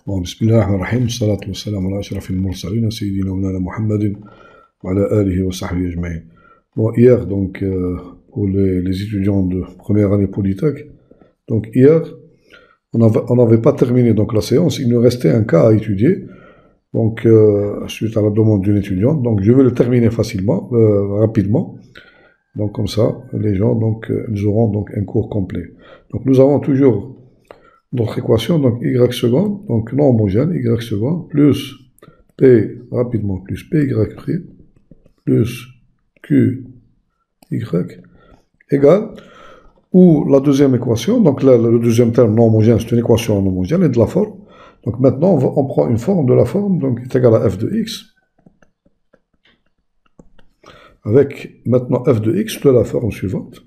Bon, bismillah ar-Rahman ar-Rahim, salatu wa salam ala ashrafil mursalin, sayyidina wa Muhammadin, wa ala alihi wa sahbihi ajma'in. Bon, hier, donc, pour les étudiants de première année Polytech, donc hier, on n'avait pas terminé donc la séance, il nous restait un cas à étudier, donc, suite à la demande d'une étudiante, donc je vais le terminer facilement, rapidement, donc comme ça, les gens, donc, ils auront donc un cours complet. Donc nous avons toujours notre équation, donc y seconde, donc non homogène, y seconde, plus p, rapidement, plus py prime, plus qy égale, ou la deuxième équation, donc là, le deuxième terme non homogène, c'est une équation non homogène, et de la forme. Donc maintenant, on prend une forme de la forme, donc est égale à f de x, avec maintenant f de x de la forme suivante.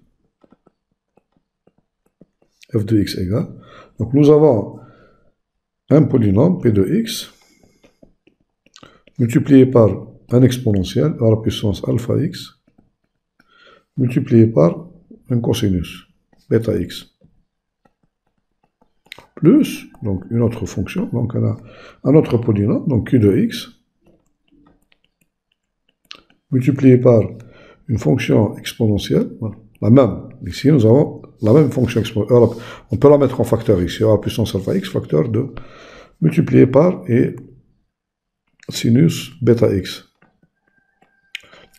F de x égale. Donc nous avons un polynôme, p de x, multiplié par un exponentiel à la puissance alpha x, multiplié par un cosinus, bêta x, plus, donc une autre fonction, donc on a un autre polynôme, donc q de x, multiplié par une fonction exponentielle, voilà, la même, ici nous avons la même fonction exponentielle, on peut la mettre en facteur ici, à la puissance alpha x, facteur de, multiplié par, et sinus bêta x.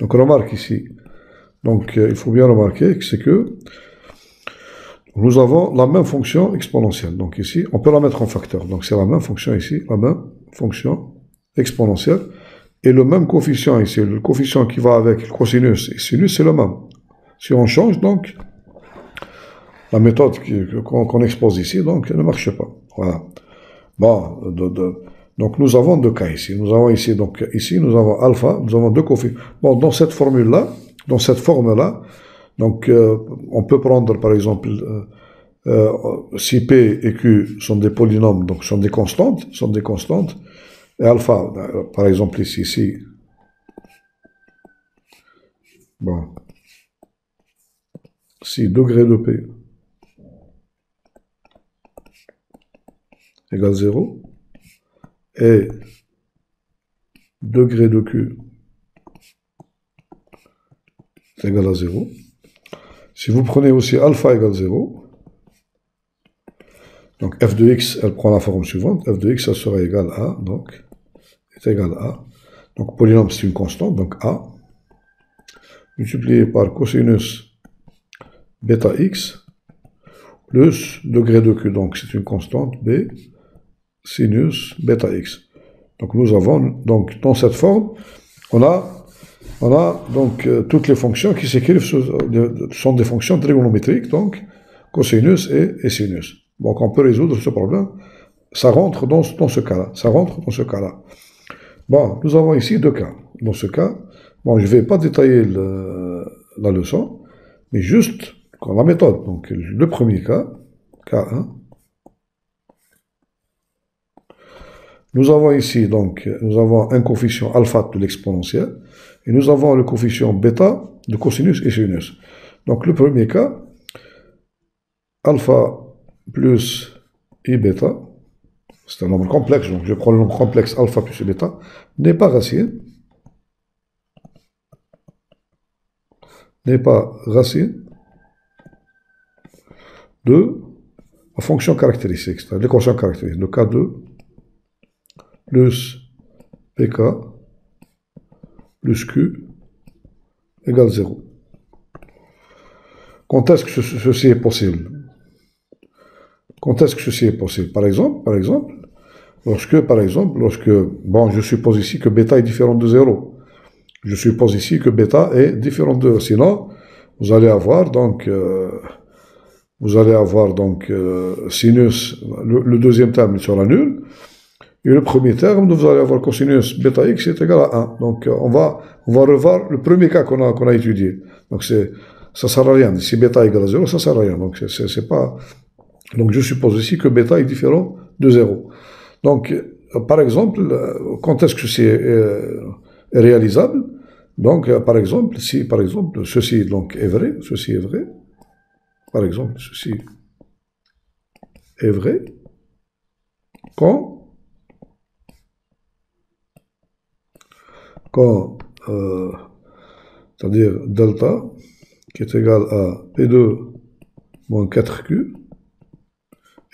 Donc on remarque ici, donc il faut bien remarquer que c'est que nous avons la même fonction exponentielle. Donc ici, on peut la mettre en facteur. Donc c'est la même fonction ici, la même fonction exponentielle. Et le même coefficient ici, le coefficient qui va avec le cosinus et sinus, c'est le même. Si on change, donc, la méthode qu'on expose ici, donc, elle ne marche pas. Voilà. Bon, donc nous avons deux cas ici. Nous avons ici, donc ici, nous avons alpha, nous avons deux coefficients. Bon, dans cette formule-là, dans cette forme-là, donc on peut prendre par exemple si P et Q sont des polynômes, donc sont des constantes, et alpha, par exemple ici, bon, si degré de P égale 0, et degré de Q est égal à 0, si vous prenez aussi alpha égale 0, donc f de x, elle prend la forme suivante, f de x, ça sera égal à, donc, est égal à, donc polynôme c'est une constante, donc a, multiplié par cosinus bêta x, plus degré de q, donc c'est une constante b, sinus bêta x. Donc nous avons, donc dans cette forme, on a donc toutes les fonctions qui s'écrivent sont des fonctions trigonométriques, donc cosinus et sinus. Donc on peut résoudre ce problème. Ça rentre dans ce cas-là. Bon, nous avons ici deux cas. Dans ce cas, bon, je ne vais pas détailler la leçon, mais juste la méthode. Donc le premier cas, K1. Nous avons ici, donc, nous avons un coefficient alpha de l'exponentielle, et nous avons le coefficient bêta de cosinus et sinus. Donc le premier cas, alpha plus i bêta, c'est un nombre complexe, donc je prends le nombre complexe alpha plus i bêta, n'est pas racine de la fonction caractéristique, c'est-à-dire l'équation caractéristique de K2 plus PK plus Q égale 0. Quand est-ce que ceci est possible? Par exemple, lorsque, bon, je suppose ici que bêta est différent de 0. Je suppose ici que bêta est différent de 0. Sinon, vous allez avoir donc sinus, le deuxième terme sera nul, et le premier terme, vous allez avoir cosinus bêta x est égal à 1. Donc on va revoir le premier cas qu'on a étudié. Donc ça sert à rien. Si bêta égale à 0, ça sert à rien. Donc c'est pas. Donc je suppose ici que bêta est différent de 0. Donc par exemple, quand est-ce que c'est réalisable? Donc par exemple, si par exemple ceci donc est vrai, par exemple ceci est vrai, quand quand, c'est-à-dire delta, qui est égal à P2 moins 4Q,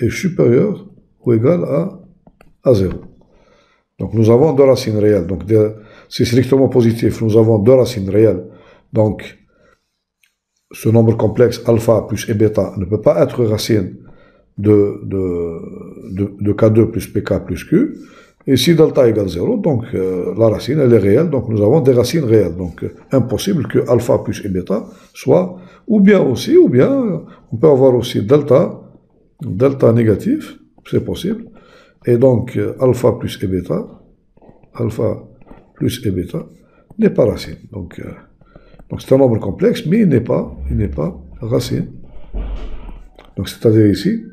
est supérieur ou égal à 0. Donc nous avons deux racines réelles. Donc c'est strictement positif. Nous avons deux racines réelles. Donc ce nombre complexe alpha plus et bêta ne peut pas être racine de K2 plus PK plus Q. Et si delta égale 0, donc la racine elle est réelle. Donc nous avons des racines réelles. Donc impossible que alpha plus et bêta soit ou bien on peut avoir aussi delta négatif, c'est possible. Et donc, alpha plus et bêta n'est pas racine. Donc c'est un nombre complexe, mais il n'est pas racine. Donc, c'est-à-dire ici,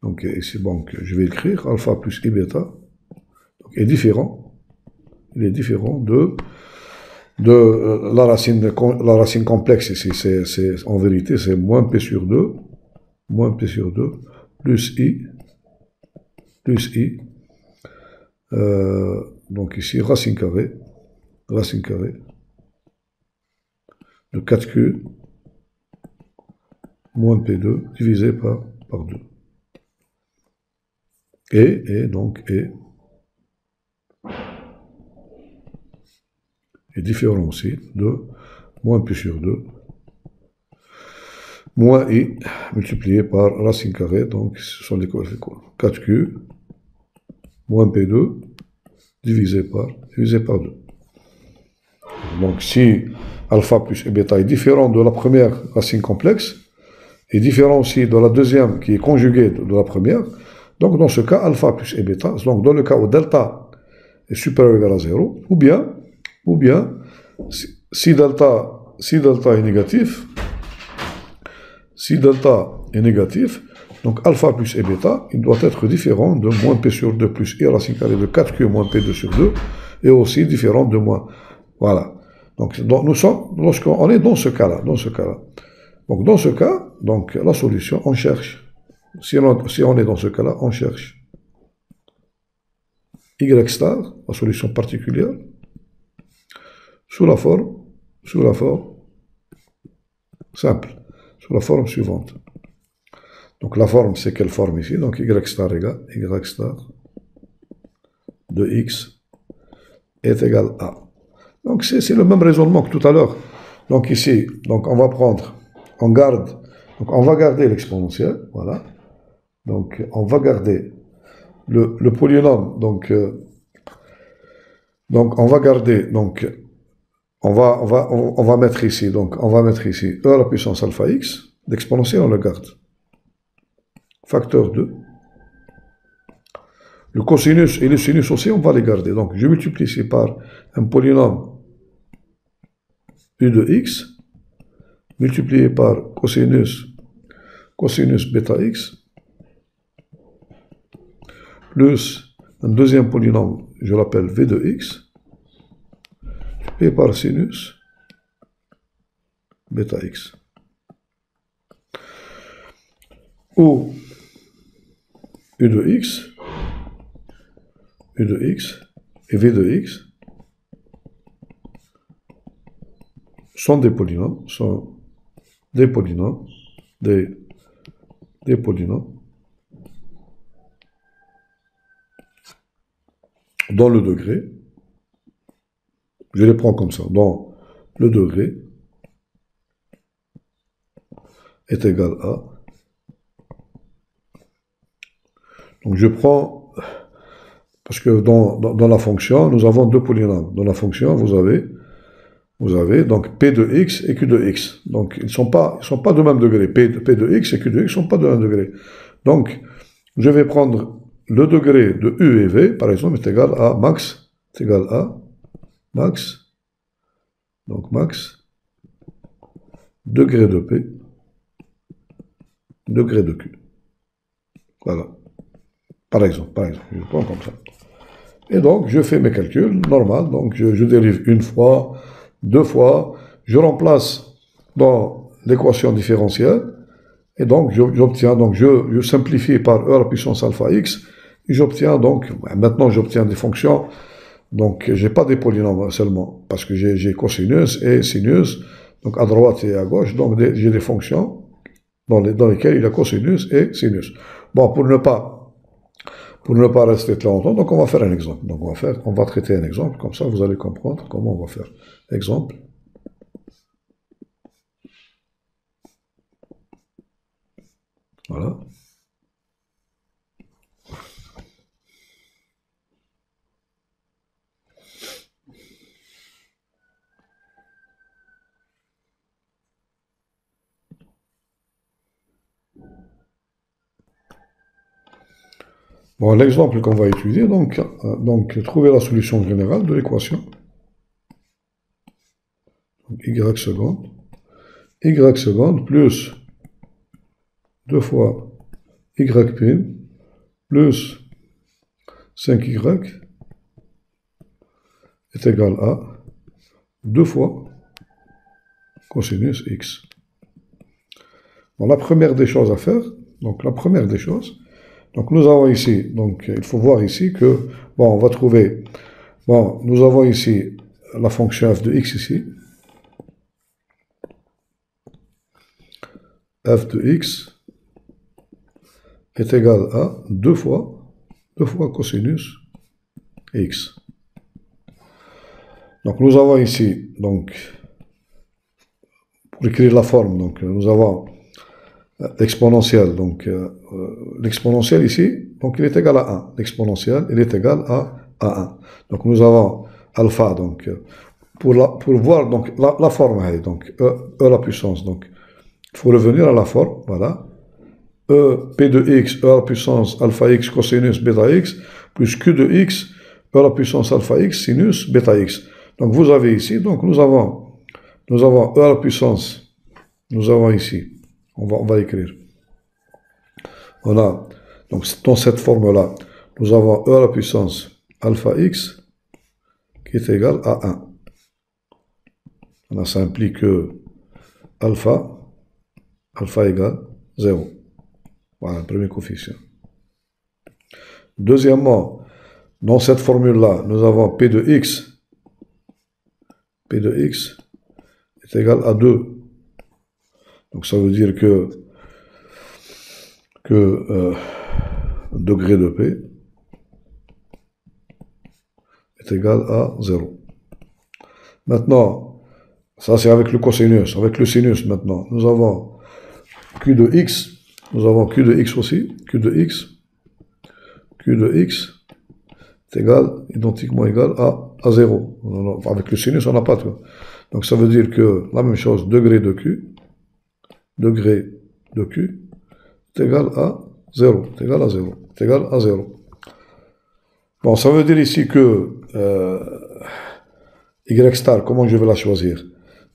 donc, je vais écrire alpha plus et bêta donc, est différent. Il est différent de la racine complexe ici. En vérité, c'est moins P sur 2, plus I, donc ici, racine carrée de 4Q moins P2 divisé par 2. Et donc, est différent aussi de moins P sur 2 moins I multiplié par racine carrée, donc ce sont les coefficients 4Q moins P2 divisé par 2. Donc si alpha plus et bêta est différent de la première racine complexe, et différent aussi de la deuxième qui est conjuguée de la première, donc dans ce cas alpha plus et bêta, donc dans le cas où delta est supérieur ou égal à 0, ou bien si delta est négatif, donc alpha plus et bêta, il doit être différent de moins P sur 2 plus I racine carrée de 4Q moins P2 sur 2, et aussi différent de moins. Voilà. Donc nous sommes, lorsqu'on est dans ce cas-là. Donc dans ce cas, donc la solution, on cherche. Si on est dans ce cas-là, on cherche Y star, la solution particulière, sous la forme simple, sous la forme suivante. Donc la forme, c'est quelle forme ici? Donc Y star égale Y star de X est égal à. Donc c'est le même raisonnement que tout à l'heure. Donc ici, donc on va garder l'exponentielle, voilà. Donc on va garder le polynôme, donc on va garder, donc on va mettre ici, E à la puissance alpha x, l'exponentielle on le garde. Facteur 2. Le cosinus et le sinus aussi, on va les garder. Donc je multiplie ici par un polynôme U de x, multiplié par cosinus bêta x, plus un deuxième polynôme, je l'appelle V de x, multiplié par sinus bêta x. Où U de x et V de x sont des polynômes, dans le degré, je les prends comme ça, dans le degré est égal à, donc je prends, parce que dans la fonction, nous avons deux polynômes. Dans la fonction, vous avez donc P de x et Q de x. Donc, ils ne sont pas de même degré. P de x et Q de x ne sont pas de même degré. Donc, je vais prendre le degré de U et V, par exemple, est égal à max, donc max, degré de P, degré de Q. Voilà. Par exemple, je prends comme ça. Et donc, je fais mes calculs, normal, donc je dérive une fois, deux fois, je remplace dans l'équation différentielle, et donc j'obtiens, donc je simplifie par E à la puissance alpha x, et j'obtiens donc, maintenant j'obtiens des fonctions Donc, j'ai pas des polynômes seulement, parce que j'ai cosinus et sinus, donc à droite et à gauche, donc j'ai des fonctions dans lesquelles il y a cosinus et sinus. Bon, pour ne pas rester très longtemps, donc on va faire un exemple. Donc on va traiter un exemple, comme ça vous allez comprendre comment on va faire. Exemple. Voilà. Bon, l'exemple qu'on va étudier, donc trouver la solution générale de l'équation. Y seconde plus 2 fois y prime plus 5y est égal à 2 fois cosinus x. Bon, la première des choses à faire, donc nous avons ici, donc il faut voir ici que, bon, on va trouver, bon, nous avons ici la fonction f de x ici, f de x est égal à 2 fois cosinus x. Donc nous avons ici, donc, pour écrire la forme, donc nous avons l'exponentielle, donc l'exponentielle ici, donc il est égal à 1. L'exponentielle, il est égal à 1. Donc nous avons alpha, donc pour voir donc la forme, donc e la puissance, donc il faut revenir à la forme, voilà. E p de x, e à la puissance alpha x cosinus bêta x, plus q de x, e à la puissance alpha x sinus bêta x. Donc vous avez ici, donc nous avons e à la puissance, nous avons ici, on va écrire. Voilà, donc dans cette forme-là, nous avons e à la puissance alpha x qui est égal à 1. Ça implique que alpha égale 0. Voilà, le premier coefficient. Deuxièmement, dans cette formule-là, nous avons P de x est égal à 2. Donc ça veut dire que degré de P est égal à 0. Maintenant, ça c'est avec le cosinus, avec le sinus maintenant. Nous avons Q de x, nous avons Q de x aussi, Q de x est identiquement égal à 0. Avec le sinus, on n'a pas de. Donc ça veut dire que la même chose, degré de Q est égal à 0. Est égal à 0. Bon, ça veut dire ici que Y star, comment je vais la choisir?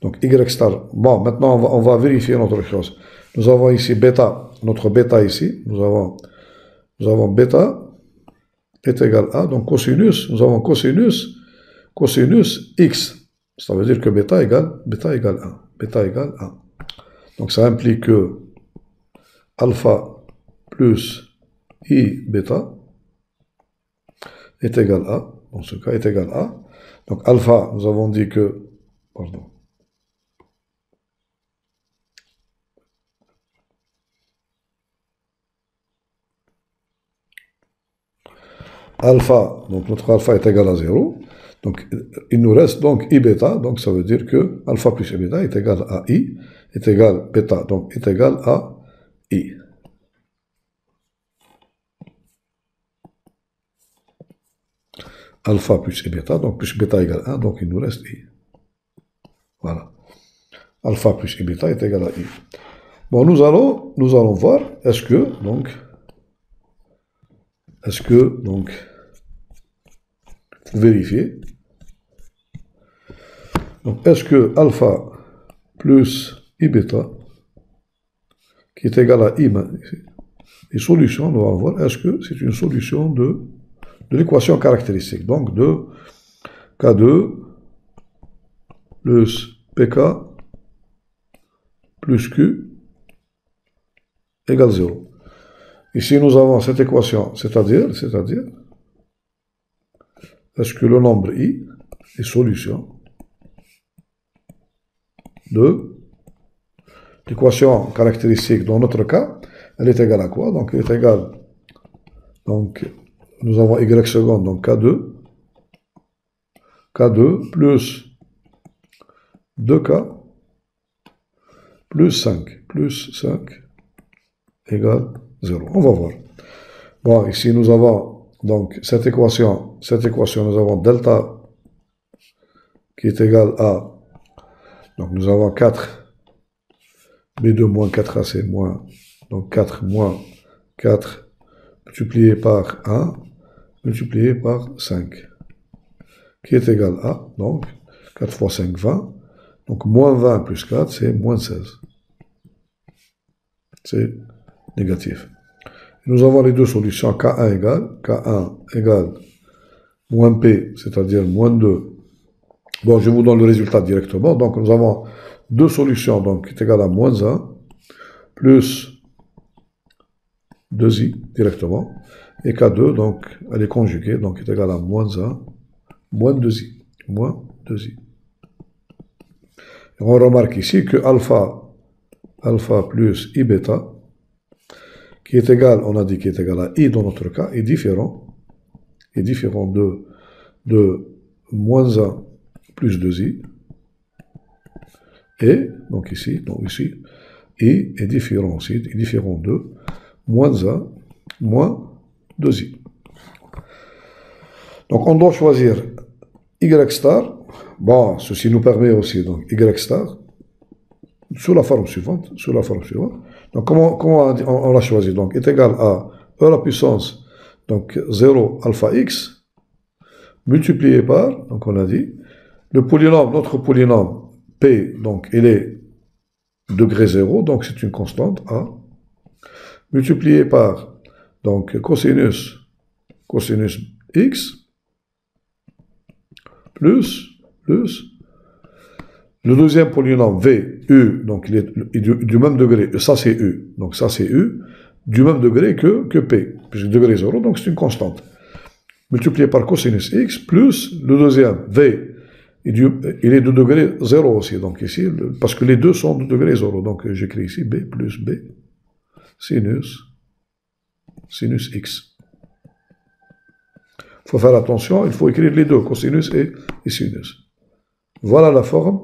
Donc Y star, bon, maintenant on va vérifier notre chose. Nous avons ici bêta, notre bêta ici, nous avons bêta est égal à, donc cosinus, nous avons cosinus x. Ça veut dire que bêta égale 1. Bêta égale 1. Donc ça implique que alpha plus i bêta est égal à, dans ce cas est égal à, donc alpha, nous avons dit que, pardon, alpha, donc notre alpha est égal à 0, donc il nous reste donc i bêta, donc ça veut dire que alpha plus i bêta est égal à i, est égal bêta, donc est égal à i. Alpha plus i bêta, donc plus bêta égale 1, donc il nous reste i. Voilà. Alpha plus i bêta est égal à i. Bon, nous allons voir, est-ce que, pour vérifier, donc est-ce que alpha plus i bêta, qui est égal à i, les solutions, nous allons voir, est-ce que c'est une solution de l'équation caractéristique, donc de K2 plus PK plus Q égale 0. Ici, nous avons cette équation, c'est-à-dire est-ce que le nombre I est solution de l'équation caractéristique dans notre cas, elle est égale à quoi? Donc, elle est égale, donc, nous avons y seconde, donc K2 plus 2K plus 5 égale 0. On va voir. Bon, ici nous avons donc cette équation, nous avons delta qui est égal à, donc nous avons 4 B2 moins 4AC moins, donc 4 moins 4 multiplié par 1 multiplié par 5 qui est égal à, donc 4 fois 5, 20, donc moins 20 plus 4 c'est moins 16. C'est négatif. Nous avons les deux solutions, K1 égale moins P, c'est-à-dire moins 2. Bon, je vous donne le résultat directement. Donc, nous avons deux solutions, donc, qui est égal à moins 1, plus 2i directement. Et K2, donc, elle est conjuguée, donc, est égal à moins 1, moins 2i. Moins 2i. Et on remarque ici que alpha plus I bêta, qui est égal, on a dit qui est égal à I dans notre cas, est différent de moins 1 plus 2i, et, donc ici, I est différent aussi, est différent de moins 1 moins 2i. Donc on doit choisir y star, bon, ceci nous permet aussi, donc y star, sous la forme suivante. Donc, comment on l'a choisi? Donc, est égal à e à la puissance, donc 0 alpha x, multiplié par, donc on a dit, le polynôme, notre polynôme p, donc il est degré 0, donc c'est une constante a, multiplié par, donc cosinus x, plus, le deuxième polynôme v, u, donc il est du même degré, ça c'est u, donc ça c'est u, du même degré que p, puisque degré 0, donc c'est une constante, multiplié par cosinus x, plus le deuxième v, il est de degré 0 aussi, donc ici, parce que les deux sont de degré 0, donc j'écris ici b plus b, sinus x. Il faut faire attention, il faut écrire les deux, cosinus et sinus. Voilà la forme,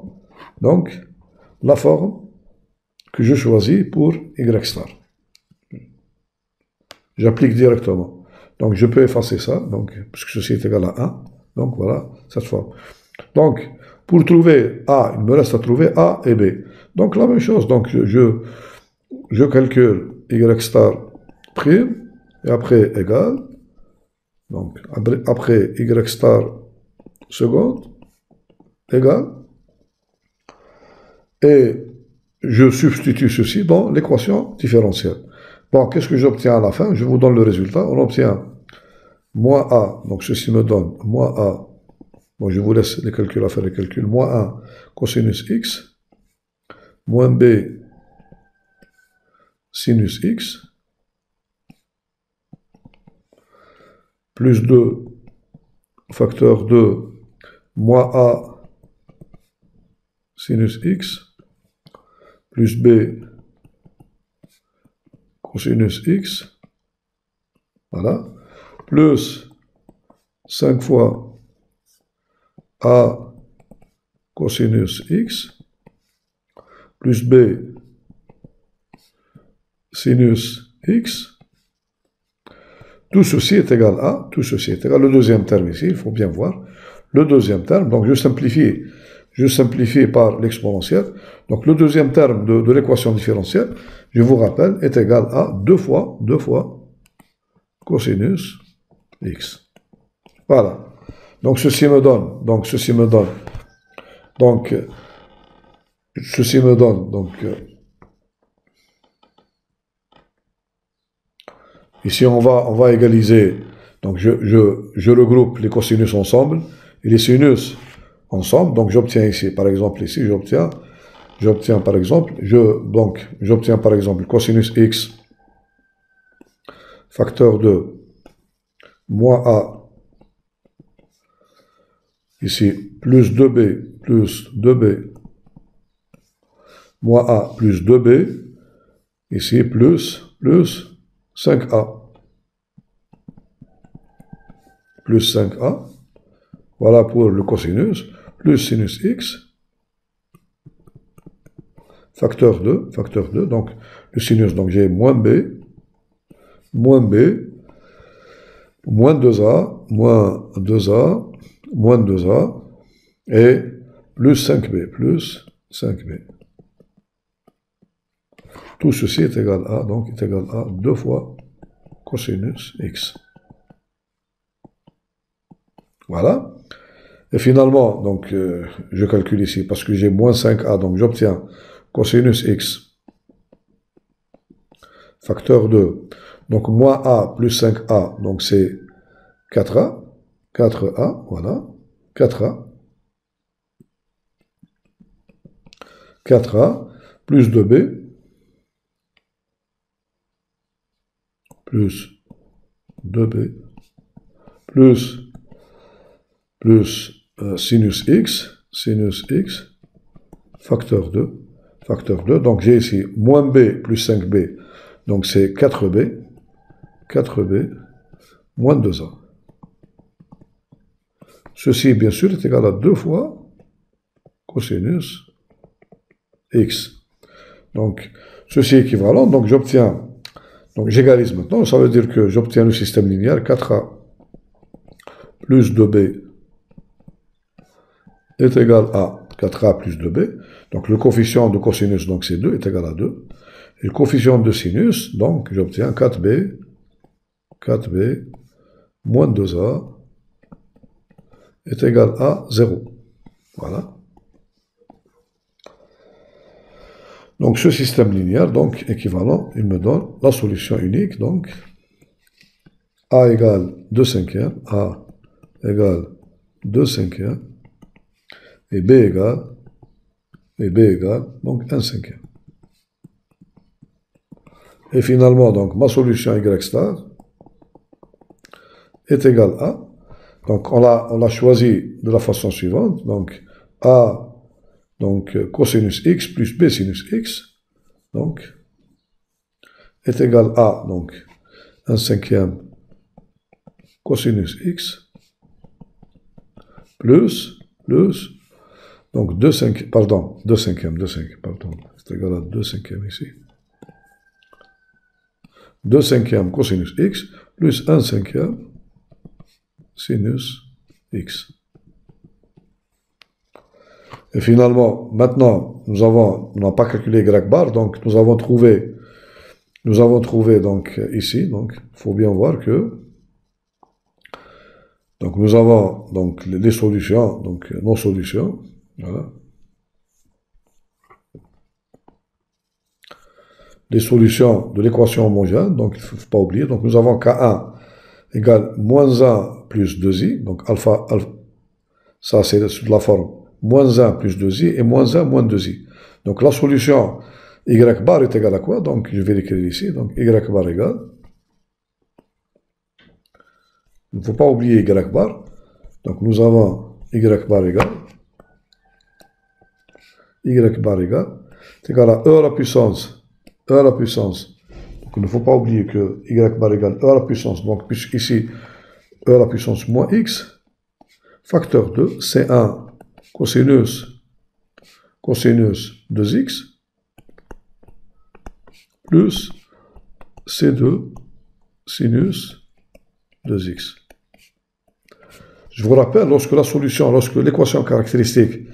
donc la forme que je choisis pour y star. J'applique directement. Donc je peux effacer ça, donc, puisque ceci est égal à 1, donc voilà cette forme. Donc, pour trouver A, il me reste à trouver A et B. Donc la même chose, donc je calcule y star prime, et après égal, donc après y star seconde, égal, et je substitue ceci dans l'équation différentielle. Bon, qu'est-ce que j'obtiens à la fin? Je vous donne le résultat. On obtient moins A, donc ceci me donne moins A, bon, je vous laisse les calculs à faire les calculs, moins 1 cosinus x, moins B sinus x, plus 2 facteur de moins A sinus x, plus B cosinus x, voilà, plus 5 fois A cosinus x, plus B sinus x, tout ceci est égal à, tout ceci est égal, le deuxième terme ici, il faut bien voir, le deuxième terme, donc je simplifie par l'exponentielle, donc le deuxième terme de l'équation différentielle, je vous rappelle, est égal à 2 fois cosinus x. Voilà. Donc ceci me donne, ici on va égaliser, donc je regroupe les cosinus ensemble, et les sinus ensemble, donc j'obtiens ici, par exemple ici, j'obtiens par exemple cosinus x facteur de moins a Ici, plus 2b plus 2b moins a plus 2b. Ici, plus 5a. Plus 5a. Voilà pour le cosinus. Plus sinus x. Facteur 2. Donc, le sinus, donc j'ai moins b. Moins 2a. Moins 2a. Moins 2a. Et plus 5b. Tout ceci est égal à, donc, est égal à 2 fois cosinus x. Voilà. Et finalement, donc, je calcule ici, parce que j'ai moins 5a, donc j'obtiens cosinus x, facteur 2. Donc, moins a plus 5a, donc c'est 4a. 4a, voilà. 4a. 4a, plus 2b. Plus 2b. Plus sinus x, facteur 2, donc j'ai ici moins b plus 5b, donc c'est 4b, moins 2a. Ceci, bien sûr, est égal à 2 fois cosinus x. Donc, ceci est équivalent, donc j'obtiens, donc j'égalise maintenant, ça veut dire que j'obtiens le système linéaire 4a plus 2b est égal à 4a plus 2b. Donc le coefficient de cosinus, donc c'est 2, est égal à 2. Et le coefficient de sinus, donc j'obtiens 4b moins 2a est égal à 0. Voilà. Donc ce système linéaire, donc équivalent, il me donne la solution unique, donc a égale 2 cinquièmes, a égale 2 cinquièmes, et b égale, donc 1 cinquième. Et finalement, donc, ma solution y star est égale à, donc on l'a choisi de la façon suivante, donc a, donc cosinus x plus b sinus x, donc, est égal à, donc, 1 cinquième cosinus x, plus, donc 2 cinquièmes, pardon, c'est égal à 2 cinquièmes ici. 2 cinquièmes cosinus x, plus 1 cinquième sinus x. Et finalement, maintenant, on n'a pas calculé y bar, donc nous avons trouvé donc ici, donc il faut bien voir que, donc nous avons donc les solutions, donc nos solutions, voilà. Les solutions de l'équation homogène, donc il ne faut pas oublier, donc nous avons K1 égale moins 1 plus 2i, donc alpha, ça c'est de la forme moins 1 plus 2i et moins 1 moins 2i. Donc la solution y bar est égale à quoi? Donc je vais l'écrire ici, donc y bar égale, il ne faut pas oublier y bar, donc nous avons y bar égale, c'est égal à e à la puissance, donc il ne faut pas oublier que y bar égale e à la puissance, donc puisque ici e à la puissance moins x, facteur 2, C1 cosinus 2x, plus C2 sinus 2x. Je vous rappelle, lorsque l'équation caractéristique,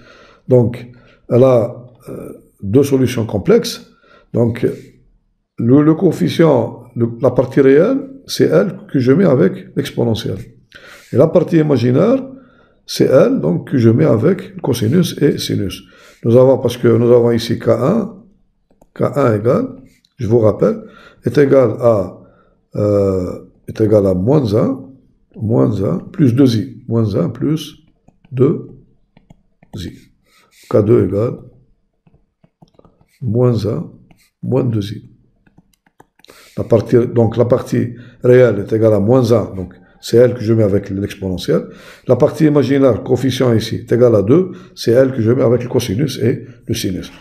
donc, elle a deux solutions complexes, donc, le coefficient, la partie réelle, c'est elle que je mets avec l'exponentielle. Et la partie imaginaire, c'est elle, donc, que je mets avec cosinus et sinus. Parce que nous avons ici K1 égale, je vous rappelle, est égal à moins 1, plus 2i. Moins 1 plus 2i. K2 égale moins 1, moins 2i. Donc la partie réelle est égale à moins 1, donc c'est elle que je mets avec l'exponentielle. La partie imaginaire, coefficient ici, est égale à 2, c'est elle que je mets avec le cosinus et le sinus.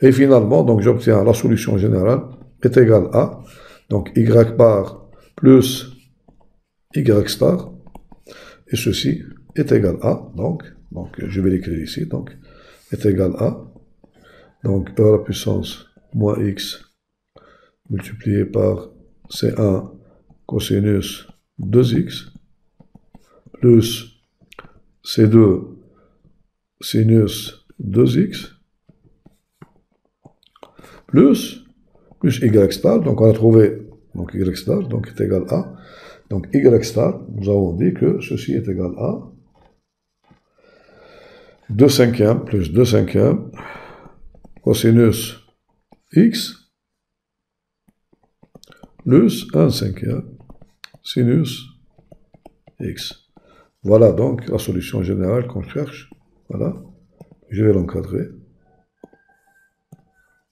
Et finalement, donc j'obtiens la solution générale est égale à, donc y bar plus y star, et ceci est égal à, donc je vais l'écrire ici, donc est égal à, donc e à la puissance moins x multiplié par C1 cosinus 2x plus C2 sinus 2x plus y star, donc on a trouvé donc y star, donc est égal à, donc y star, nous avons dit que ceci est égal à 2 cinquièmes plus 2 cinquièmes cosinus x plus 1 cinquième sinus x. Voilà donc la solution générale qu'on cherche. Voilà. Je vais l'encadrer.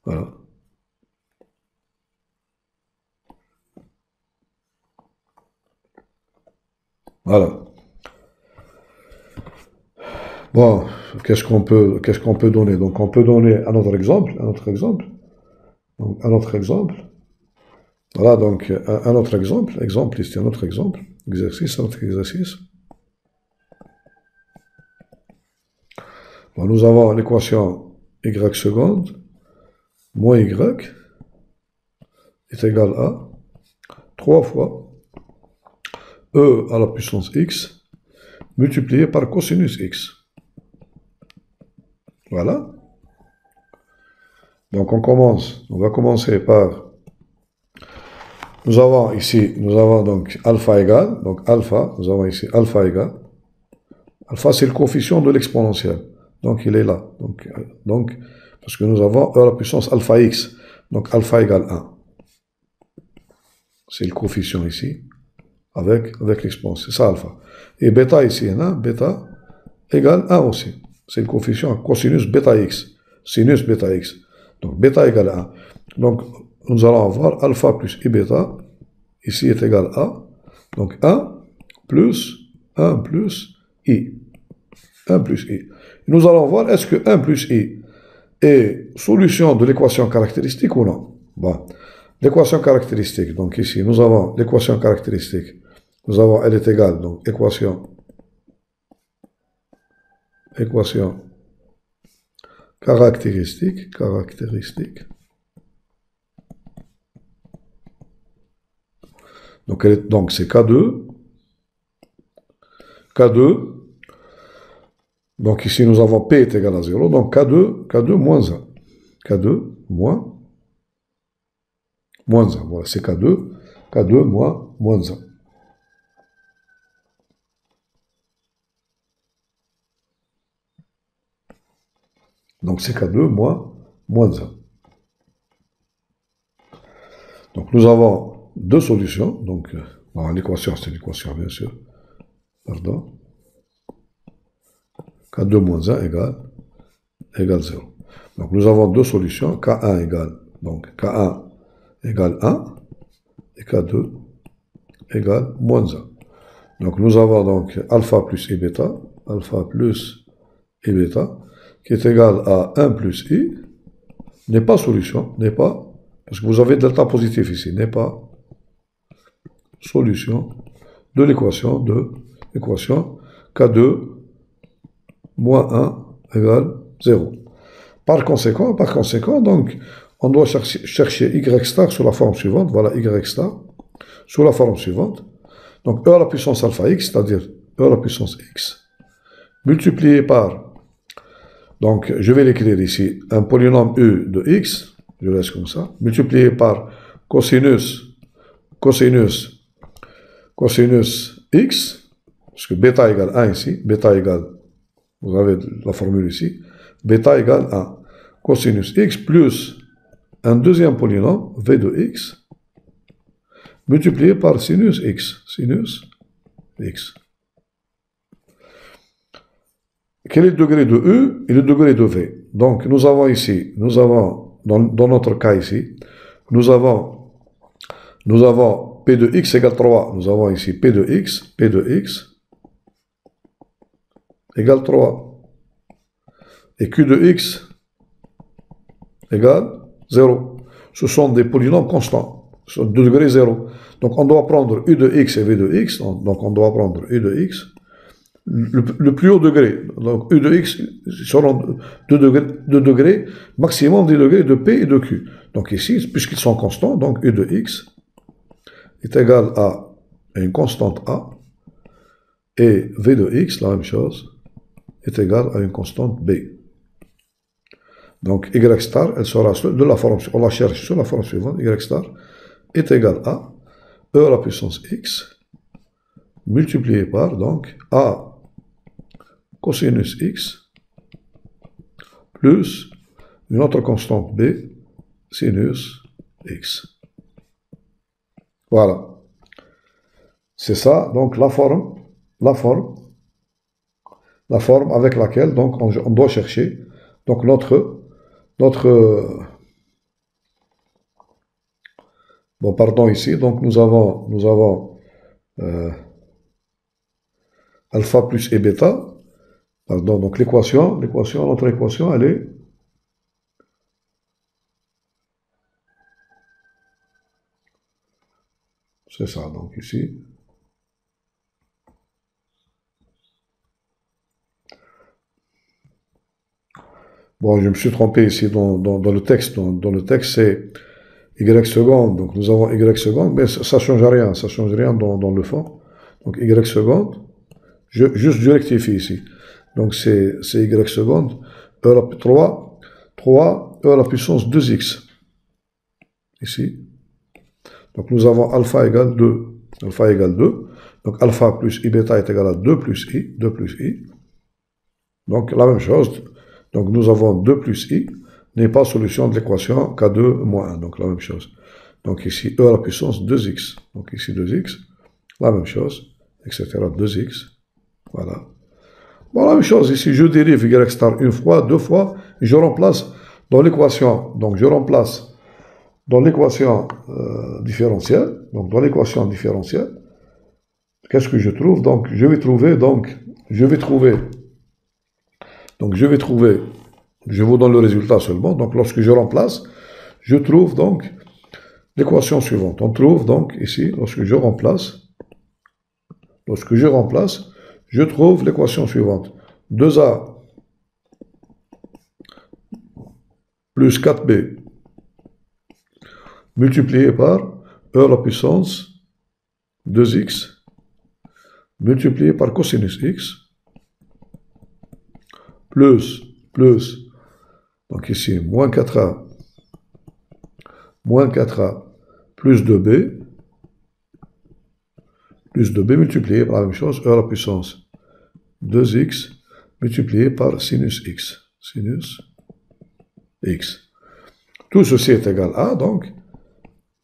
Voilà. Voilà. Bon, qu'est-ce qu'on peut donner? Donc on peut donner un autre exemple. Donc, un autre exemple. Voilà, donc un autre exemple. Exemple, ici un autre exemple. Exercice, un autre exercice. Bon, nous avons l'équation y seconde moins y est égal à 3 fois e à la puissance x multiplié par cosinus x. Voilà. Donc on va commencer par, nous avons ici, donc alpha égale, donc alpha, nous avons ici alpha égale, alpha c'est le coefficient de l'exponentielle, donc il est là, donc parce que nous avons e à la puissance alpha x, donc alpha égale 1. C'est le coefficient ici, avec l'exponentielle, c'est ça alpha. Et bêta ici, hein, bêta égale 1 aussi. C'est le coefficient cosinus bêta x, sinus bêta x. Donc bêta égale 1. Donc nous allons avoir alpha plus i bêta, ici est égal à, donc 1 plus i. 1 plus i. Nous allons voir est-ce que 1 plus i est solution de l'équation caractéristique ou non. Bon, l'équation caractéristique, donc ici nous avons l'équation caractéristique, nous avons, elle est égale, donc équation caractéristique, donc c'est K2, donc ici nous avons P est égal à 0, donc K2 moins 1, K2 moins 1, voilà, c'est K2 moins 1. Donc c'est K2 moins 1. Donc nous avons deux solutions. Donc l'équation, c'est l'équation bien sûr. Pardon. K2 moins 1 égale 0. Donc nous avons deux solutions. K1 égale, donc K1 égale 1 et K2 égale moins 1. Donc nous avons donc alpha plus i bêta, qui est égal à 1 plus i, n'est pas solution, parce que vous avez delta positif ici, n'est pas solution de l'équation K2 moins 1 égale 0. Par conséquent, donc, on doit chercher y star sous la forme suivante, voilà y star, sous la forme suivante, donc e à la puissance alpha x, c'est-à-dire e à la puissance x, multiplié par, donc je vais l'écrire ici, un polynôme u de x, je laisse comme ça, multiplié par cosinus x, parce que bêta égale 1 ici, bêta égale, vous avez la formule ici, bêta égale 1, cosinus x plus un deuxième polynôme, v de x, multiplié par sinus x. Quel est le degré de U et le degré de V? Donc, nous avons ici, dans notre cas ici, nous avons P de x égale 3. Nous avons ici P de x égale 3. Et Q de x égale 0. Ce sont des polynômes constants, sur 2 degrés 0. Donc on doit prendre U de x et V de x. Donc on doit prendre U de x, le plus haut degré. Donc U de x seront 2 degrés, maximum des degrés de P et de Q. Donc ici, puisqu'ils sont constants, donc U de x est égal à une constante A, et V de x, la même chose, est égal à une constante B. Donc y star, elle sera de la forme, on la cherche sur la forme suivante, y star est égal à e à la puissance x multiplié par donc a cosinus x plus une autre constante b sinus x. Voilà. C'est ça, donc la forme avec laquelle donc on doit chercher donc notre bon, pardon, ici, donc nous avons alpha plus et bêta. Pardon, donc notre équation, elle est c'est ça, donc ici. Bon, je me suis trompé ici dans le texte. Dans le texte, c'est y seconde. Donc nous avons y seconde, mais ça ne change rien. Ça ne change rien dans le fond. Donc y seconde, je rectifie ici. Donc c'est y seconde, e à la 3 e à la puissance 2x. Ici. Donc nous avons alpha égale 2. Alpha égale 2. Donc alpha plus i bêta est égal à 2 plus i. Donc la même chose. Donc nous avons 2 plus i n'est pas solution de l'équation K2 moins 1. Donc la même chose. Donc ici e à la puissance 2x. Donc ici 2x. La même chose. Etc. 2x. Voilà. Bon, la même chose ici. Je dérive y star une fois, deux fois. Et je remplace dans l'équation. Donc je remplace dans l'équation différentielle. Donc dans l'équation différentielle. Qu'est-ce que je trouve? Donc je vais trouver. Je vous donne le résultat seulement. Donc, lorsque je remplace, je trouve donc l'équation suivante. On trouve donc ici, lorsque je remplace, je trouve l'équation suivante. 2a plus 4b multiplié par e à la puissance 2x multiplié par cosinus x plus, donc ici, moins 4a plus 2b multiplié par la même chose, e à la puissance 2x multiplié par sinus x. Tout ceci est égal à, donc,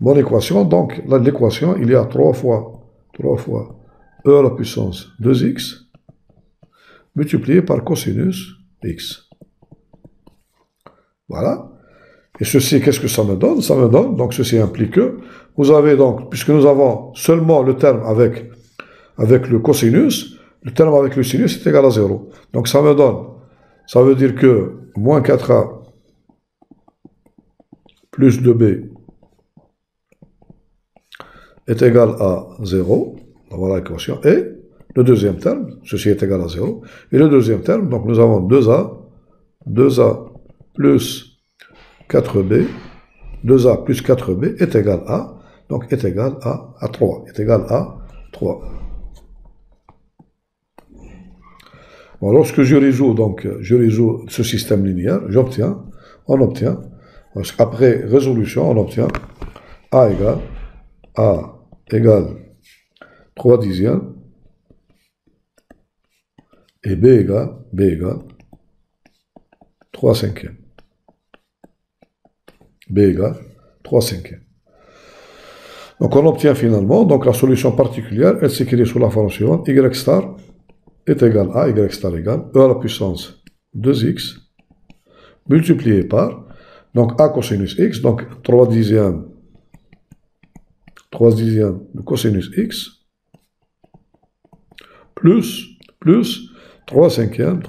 mon équation, donc, l'équation, il y a 3 fois e à la puissance 2x multiplié par cosinus x. Voilà. Et ceci, qu'est-ce que ça me donne? Ça me donne, donc ceci implique que vous avez donc, puisque nous avons seulement le terme avec le cosinus, le terme avec le sinus est égal à 0. Donc ça me donne, ça veut dire que moins 4a plus 2b est égal à 0. Voilà l'équation. Et le deuxième terme, ceci est égal à 0. Et le deuxième terme, donc nous avons 2a plus 4b, 2a plus 4b est égal à, donc est égal à 3. Est égal à 3. Bon, lorsque je résous ce système linéaire, on obtient, après résolution, on obtient a égale 3 dixièmes et b égale 3 cinquièmes. B égale 3 cinquièmes. Donc on obtient finalement, donc la solution particulière, elle s'écrit sous la forme suivante, y star est égal à, y star égale e à la puissance 2x multiplié par, donc a cosinus x, donc 3 dixièmes 3 dixièmes de cosinus x, plus 3 cinquièmes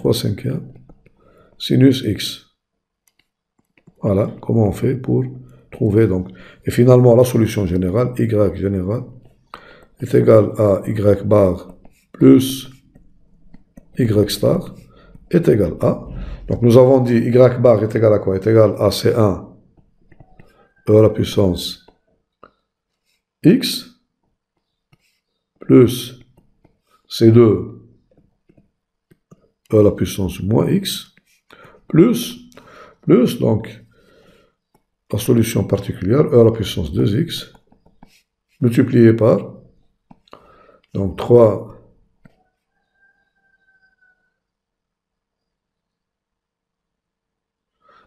sinus x. Voilà comment on fait pour trouver donc. Et finalement, la solution générale, y générale, est égale à y bar plus y star est égal à. Donc nous avons dit y bar est égal à quoi? Est égal à C1 e à la puissance x plus C2 e à la puissance moins x plus donc la solution particulière e à la puissance 2x multiplié par donc 3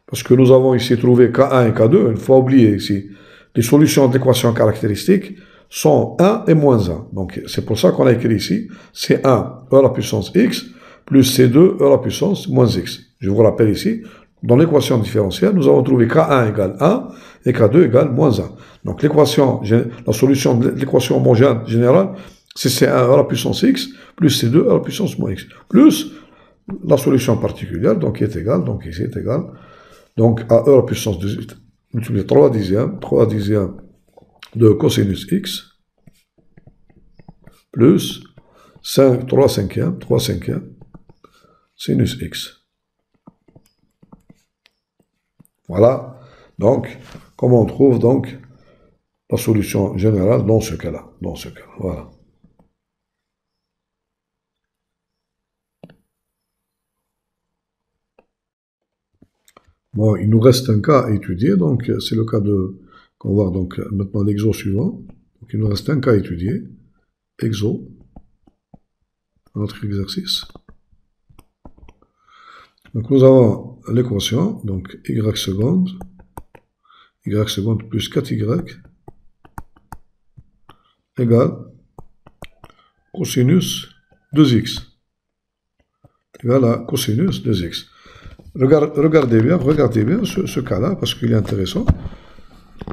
parce que nous avons ici trouvé K1 et K2, il ne faut pas oublier ici, les solutions de l'équation caractéristique sont 1 et moins 1. Donc c'est pour ça qu'on a écrit ici, C1 e à la puissance x plus C2 e à la puissance moins x. Je vous rappelle ici, dans l'équation différentielle, nous avons trouvé K1 égale 1 et K2 égale moins 1. Donc la solution de l'équation homogène générale, c'est C1 e à la puissance x plus C2 e à la puissance moins x, plus la solution particulière, donc qui est égale, donc ici est égale, donc à e à la puissance 18, multiplié 3 dixièmes de cosinus x, plus 3 cinquièmes sinus x. Voilà, donc, comment on trouve donc la solution générale dans ce cas-là, voilà. Bon, il nous reste un cas à étudier, donc c'est le cas de, qu'on va voir donc maintenant l'exo suivant. Donc il nous reste un cas à étudier, exo, notre exercice. Donc nous avons l'équation, donc y seconde plus 4y égale cosinus 2x, égale à cosinus 2x. Regardez bien ce cas-là, parce qu'il est intéressant.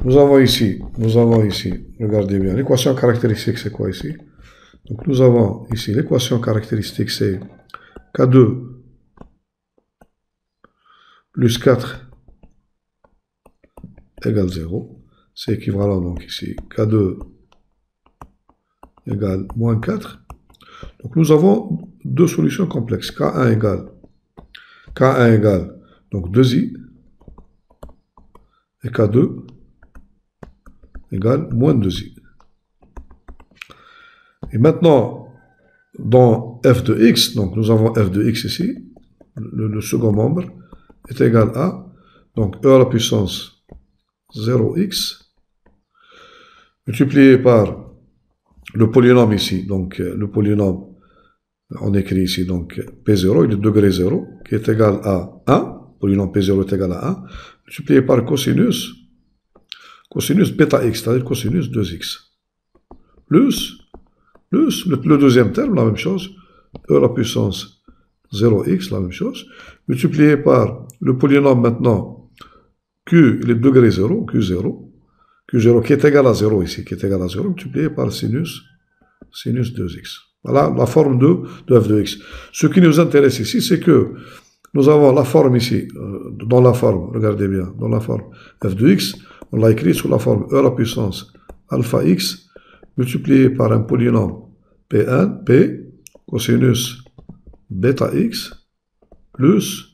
Nous avons ici, regardez bien, l'équation caractéristique, c'est quoi ici? Donc nous avons ici, l'équation caractéristique, c'est K2 plus 4 égale 0. C'est équivalent, donc ici, K2 égale moins 4. Donc nous avons deux solutions complexes. K1 égale donc 2i et K2 égale moins 2i. Et maintenant, dans f de x, donc nous avons f de x ici, le second membre, est égal à, donc e à la puissance 0x, multiplié par le polynôme ici, donc le polynôme, on écrit ici, donc P0, il est degré 0, qui est égal à 1, polynôme P0 est égal à 1, multiplié par cosinus bêta x, c'est-à-dire cosinus 2x, plus le deuxième terme, la même chose, e à la puissance 0x, la même chose, multiplié par le polynôme maintenant, q, il est degré 0, q0 qui est égal à 0 ici, qui est égal à 0, multiplié par sinus 2x. Voilà la forme de f de x. Ce qui nous intéresse ici, c'est que nous avons la forme ici, dans la forme, regardez bien, dans la forme f de x, on l'a écrit sous la forme e à la puissance alpha x, multiplié par un polynôme P1, P, cosinus bêta x, plus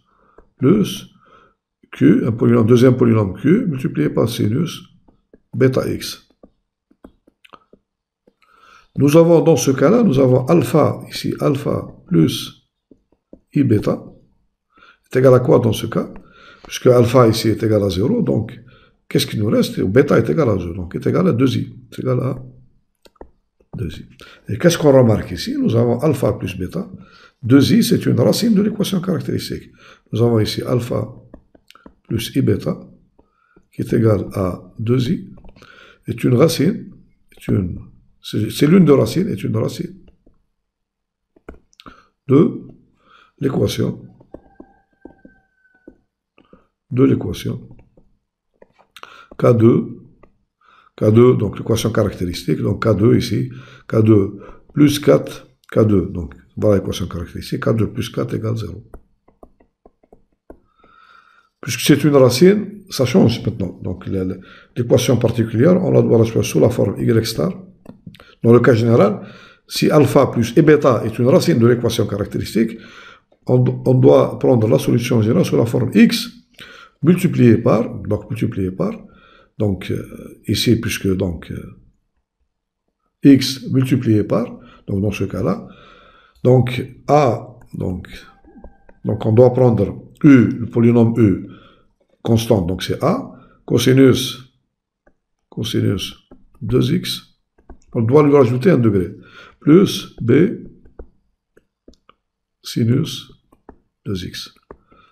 Q, deuxième polynôme Q, multiplié par sinus bêta x. Nous avons dans ce cas-là, nous avons alpha, ici, alpha plus I bêta, est égal à quoi dans ce cas? Puisque alpha ici est égal à 0, donc qu'est-ce qui nous reste? Bêta est égal à 0, donc est égal à 2i, est égal à 2i. Et qu'est-ce qu'on remarque ici? Nous avons alpha plus bêta. 2i, c'est une racine de l'équation caractéristique. Nous avons ici alpha plus i bêta, qui est égal à 2i, est une racine, c'est l'une des racines, est une racine de l'équation K2 K2, donc l'équation caractéristique, donc K2 ici, K2 plus 4, K2, donc voilà l'équation caractéristique, K2 plus 4 égale 0. Puisque c'est une racine, ça change maintenant. Donc l'équation particulière, on la doit la faire sous la forme y star. Dans le cas général, si alpha plus et bêta est une racine de l'équation caractéristique, on doit prendre la solution générale sous la forme x multiplié par, donc ici, puisque donc x multiplié par, donc dans ce cas-là, donc a, donc on doit prendre u, le polynôme u, constant, donc c'est a, cosinus 2x, on doit lui rajouter un degré, plus b, sinus 2x.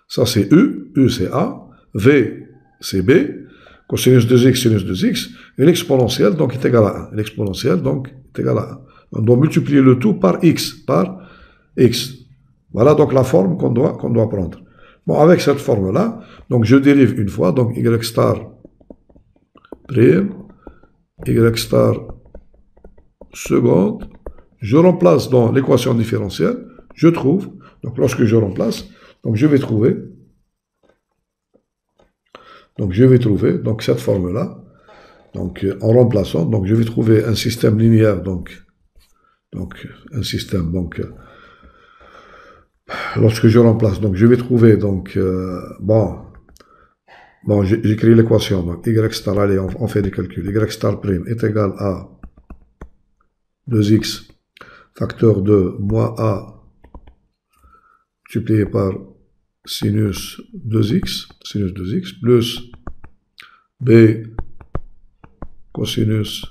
Ça c'est u c'est a, v c'est b, cosinus 2x, sinus 2x, et l'exponentielle donc est égal à 1. L'exponentielle donc est égal à 1. On doit multiplier le tout par x. Voilà donc la forme qu'on doit prendre. Bon, avec cette forme-là, donc je dérive une fois, donc y star prime, y star seconde, je remplace dans l'équation différentielle, je trouve, donc lorsque je remplace, donc je vais trouver donc cette forme-là, donc en remplaçant, donc je vais trouver un système linéaire, donc un système, donc lorsque je remplace, donc je vais trouver, donc bon j'écris l'équation, donc y star, allez, on fait des calculs, y star prime est égal à 2x facteur de moins a multiplié par sinus 2x plus b cosinus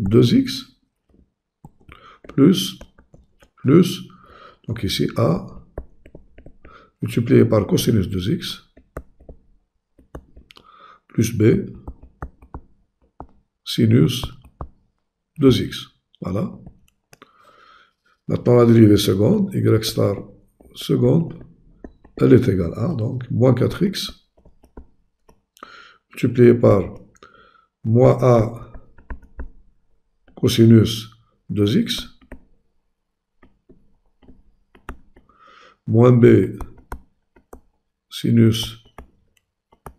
2x plus donc ici a multiplié par cosinus 2x plus b sinus 2x. Voilà. Maintenant la dérivée seconde, y star seconde, elle est égale à, donc, moins 4x, multiplié par moins a cosinus 2x, moins b sinus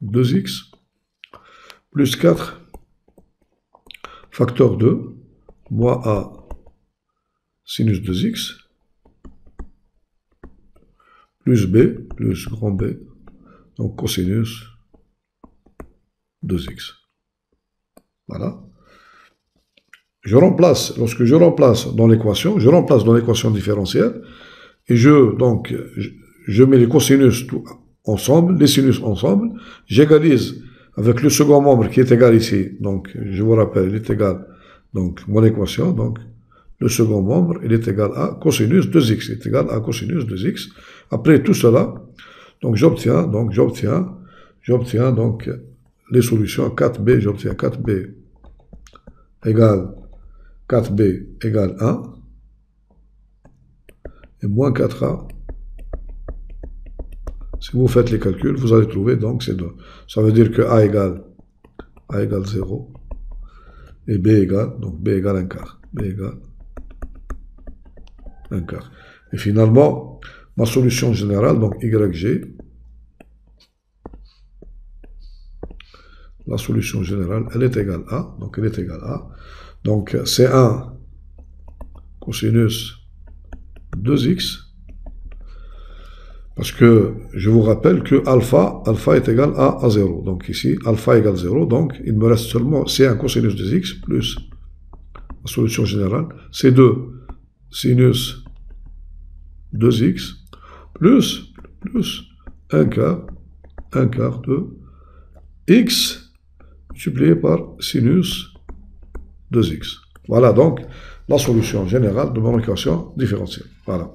2x, plus 4, facteur 2, moins a sinus 2x, plus b, plus grand B, donc cosinus 2x. Voilà. Lorsque je remplace dans l'équation, différentielle, et je mets les cosinus ensemble, les sinus ensemble, j'égalise avec le second membre qui est égal ici, donc je vous rappelle, il est égal, donc mon équation, donc le second membre, il est égal à cosinus 2x, il est égal à cosinus 2x. Après tout cela, donc j'obtiens donc les solutions 4b, j'obtiens 4b égale 1 et moins 4a. Si vous faites les calculs, vous allez trouver donc c'est 2. Ça veut dire que a égale 0 et b égale 1 quart. B égale 1 quart. Et finalement, ma solution générale, donc YG, la solution générale, elle est égale à, donc c'est 1 cosinus 2x, parce que je vous rappelle que alpha est égal à 0. Donc ici, alpha égale 0, donc il me reste seulement C1 cosinus 2x plus la solution générale, C2 sinus 2x plus 1 quart de x multiplié par sinus 2x. Voilà donc la solution générale de mon équation différentielle. Voilà.